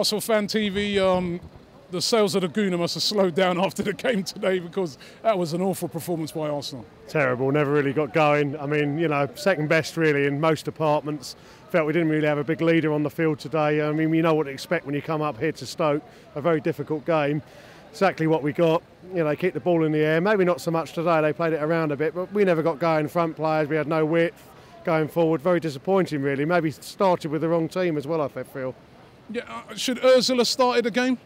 Arsenal Fan TV, the sales of the Gooner must have slowed down after the game today, because that was an awful performance by Arsenal. Terrible, never really got going. I mean, you know, second best really in most departments. Felt we didn't really have a big leader on the field today. I mean, you know what to expect when you come up here to Stoke, a very difficult game. Exactly what we got. You know, keep the ball in the air. Maybe not so much today, they played it around a bit, but we never got going front players. We had no width going forward. Very disappointing really. Maybe started with the wrong team as well, I feel. Yeah, should Ozil have started the game?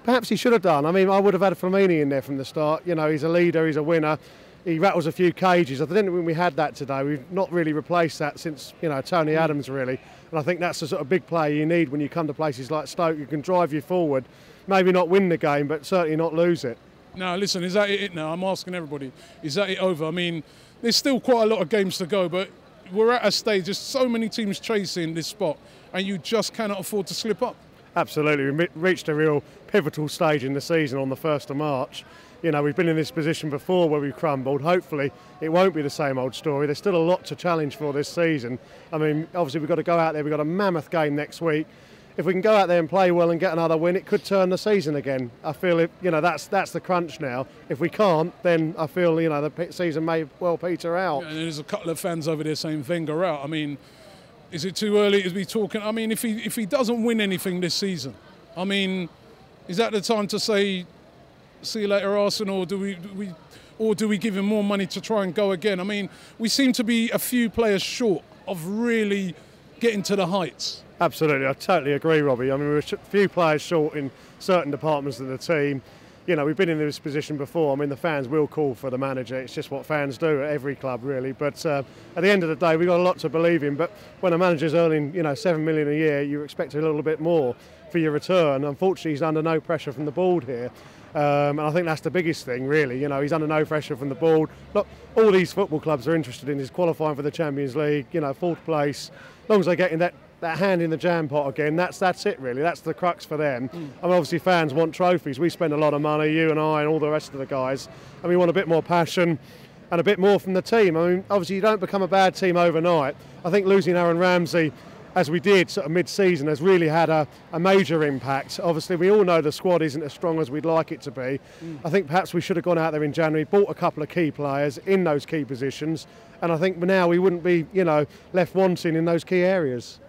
Perhaps he should have done. I mean, I would have had Flamini in there from the start. You know, he's a leader, he's a winner. He rattles a few cages. I didn't think we had that today. We've not really replaced that since, you know, Tony Adams really. And I think that's the sort of big player you need when you come to places like Stoke. You can drive you forward, maybe not win the game, but certainly not lose it. Now, listen, is that it now? I'm asking everybody, is that it over? I mean, there's still quite a lot of games to go, but we're at a stage, there's so many teams chasing this spot, and you just cannot afford to slip up. Absolutely, we reached a real pivotal stage in the season on the 1st of March. You know, we've been in this position before where we've crumbled. Hopefully it won't be the same old story. There's still a lot to challenge for this season. I mean, obviously we've got to go out there, we've got a mammoth game next week. If we can go out there and play well and get another win, it could turn the season again. I feel, you know, that's the crunch now. If we can't, then I feel, you know, the season may well peter out. Yeah, and there's a couple of fans over there saying Wenger out. I mean, is it too early to be talking? I mean, if he doesn't win anything this season, I mean, is that the time to say, see you later, Arsenal, or do we give him more money to try and go again? I mean, we seem to be a few players short of really getting to the heights. Absolutely, I totally agree, Robbie. I mean, we're a few players short in certain departments of the team. You know, we've been in this position before. I mean, the fans will call for the manager. It's just what fans do at every club, really. But at the end of the day, we've got a lot to believe in. But when a manager's earning, you know, $7 million a year, you expect a little bit more for your return. Unfortunately, he's under no pressure from the board here. And I think that's the biggest thing, really. You know, he's under no pressure from the board. Look, all these football clubs are interested in is qualifying for the Champions League, you know, 4th place. As long as they get in that hand in the jam pot again, that's it really. That's the crux for them. I mean, obviously fans want trophies. We spend a lot of money, you and I and all the rest of the guys, and we want a bit more passion and a bit more from the team. I mean, obviously you don't become a bad team overnight. I think losing Aaron Ramsey, as we did sort of mid-season, has really had a major impact. Obviously we all know the squad isn't as strong as we'd like it to be. I think perhaps we should have gone out there in January, bought a couple of key players in those key positions, and I think now we wouldn't be, you know, left wanting in those key areas.